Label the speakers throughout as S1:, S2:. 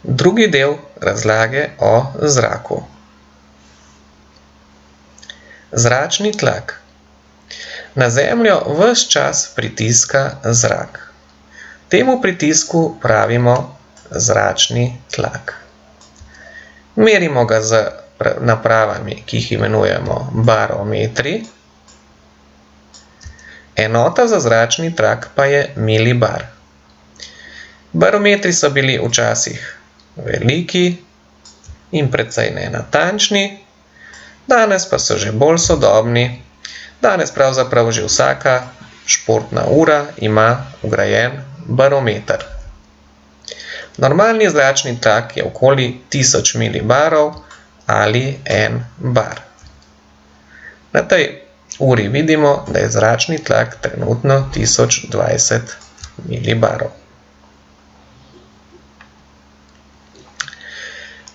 S1: Drugi del razlage o zraku. Zračni tlak. Na Zemljo ves čas pritiska zrak. Temu pritisku pravimo zračni tlak. Merimo ga z napravami, ki jih imenujemo barometri. Enota za zračni tlak pa je milibar. Barometri so bili včasih veliki in precej nenatančni, danes pa so že bolj sodobni. Danes pravzaprav že vsaka športna ura ima vgrajen barometer. Normalni zračni tlak je okoli 1000 milibarov ali 1 bar. Na tej uri vidimo, da je zračni tlak trenutno 1020 milibarov.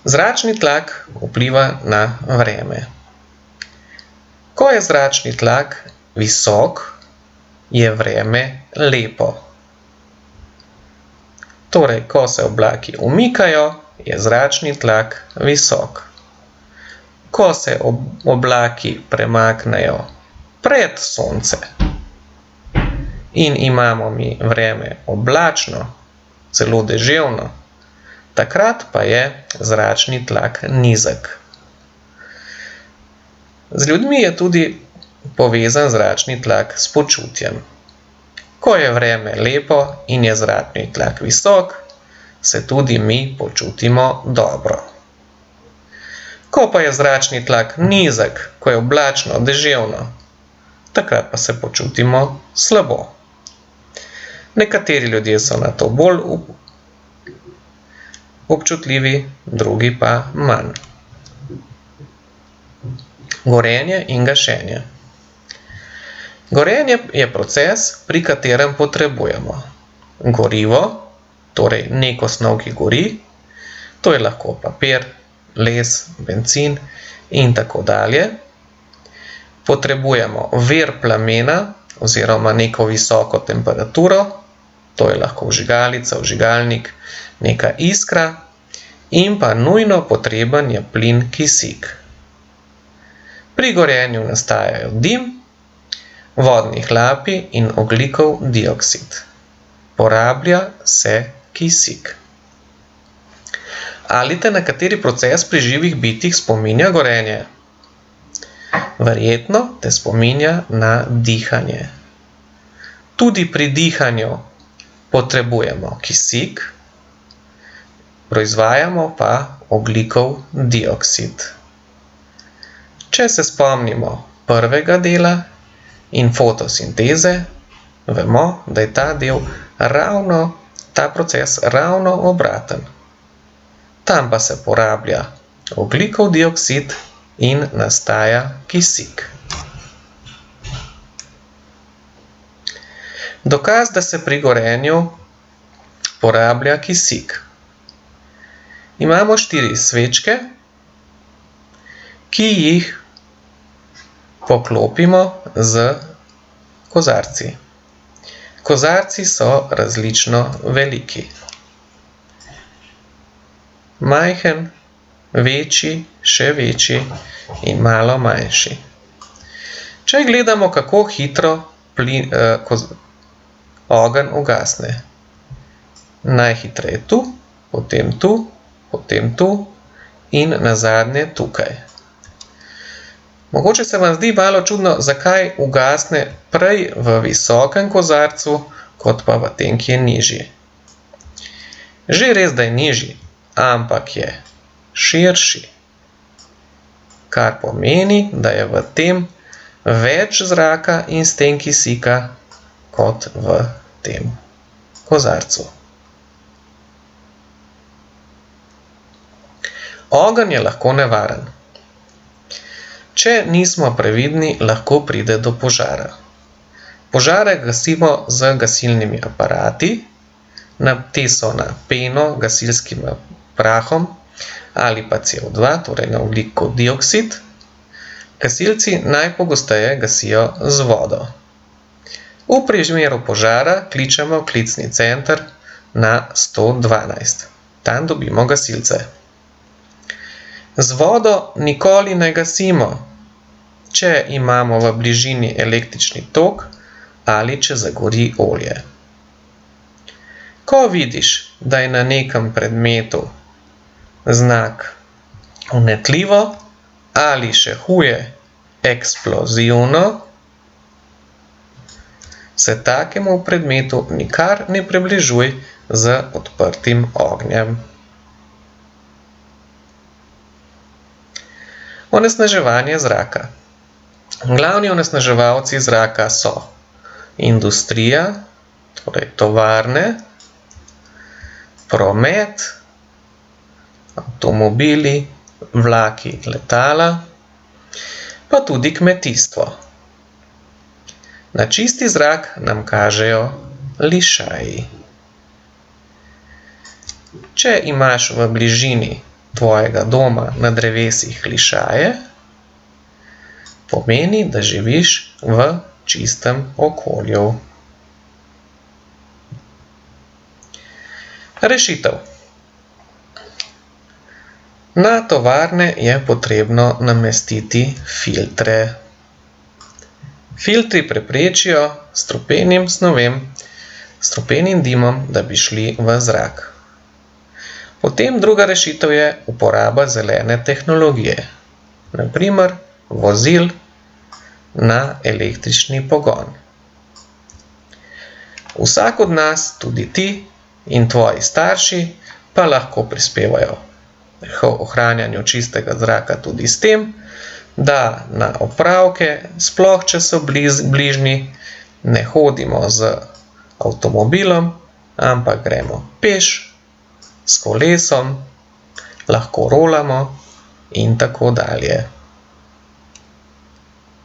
S1: Zračni tlak vpliva na vreme. Ko je zračni tlak visok, je vreme lepo. Torej, ko se oblaki umikajo, je zračni tlak visok. Ko se oblaki premaknejo pred sonce in imamo mi vreme oblačno, celo deževno, takrat pa je zračni tlak nizek. Z ljudmi je tudi povezan zračni tlak s počutjem. Ko je vreme lepo in je zračni tlak visok, se tudi mi počutimo dobro. Ko pa je zračni tlak nizek, ko je oblačno, deževno, takrat pa se počutimo slabo. Nekateri ljudje so na to bolj občutljivi, drugi pa manj. Gorenje in gašenje. Gorenje je proces, pri katerem potrebujemo gorivo, torej neko snov, ki gori, to je lahko papir, les, bencin in tako dalje. Potrebujemo vir plamena oziroma neko visoko temperaturo, to je lahko vžigalica, vžigalnik, neka iskra in pa nujno potreben je plin kisik. Pri gorenju nastajajo dim, vodni hlapi in ogljikov dioksid. Porablja se kisik. Ali te na kateri proces pri živih bitjih spominja gorenje? Verjetno te spominja na dihanje. Tudi pri dihanju potrebujemo kisik, proizvajamo pa ogljikov dioksid. Če se spomnimo prvega dela in fotosinteze, vemo, da je ta proces ravno obraten. Tam pa se porablja ogljikov dioksid in nastaja kisik. Dokaz, da se pri gorenju porablja kisik. Imamo 4 svečke, ki jih poklopimo z kozarci. Kozarci so različno veliki. Majhen, večji, še večji in malo manjši. Če gledamo, kako hitro ogenj ugasne. Najhitreje tu, potem tu, potem tu in nazadnje tukaj. Mogoče se vam zdi malo čudno, zakaj ugasne prej v visokem kozarcu, kot pa v tem, ki je nižji. Že res, da je nižji, ampak je širši, kar pomeni, da je v tem več zraka in s tem kisika, kot v tem kozarcu. Ogenj je lahko nevaren. Če nismo previdni, lahko pride do požara. Požare gasimo z gasilnimi aparati, te so na peno, gasilskim prahom ali pa CO2, torej na ogljikov dioksid. Gasilci najpogosteje gasijo z vodo. V primeru požara kličemo klicni center na 112. Tam dobimo gasilce. Z vodo nikoli ne gasimo, če imamo v bližini električni tok ali če zagori olje. Ko vidiš, da je na nekem predmetu znak vnetljivo ali še huje eksplozivno, se takemu predmetu nikar ne približuj z odprtim ognjem. Onesnaževanje zraka. Glavni onesnaževalci zraka so industrija, torej tovarne, promet, avtomobili, vlaki, letala, pa tudi kmetijstvo. Na čisti zrak nam kažejo lišaji. Če imaš v bližini tvojega doma na drevesih lišaje, pomeni, da živiš v čistem okolju. Rešitev. Na tovarne je potrebno namestiti filtre. Filtri preprečijo strupenim snovem, strupenim dimom, da bi šli v zrak. Potem druga rešitev je uporaba zelene tehnologije, na primer vozil na električni pogon. Vsak od nas, tudi ti in tvoji starši, pa lahko prispevajo k ohranjanju čistega zraka tudi s tem, da na opravke, sploh če so bližnji, ne hodimo z avtomobilom, ampak gremo peš, s kolesom, lahko rolamo in tako dalje.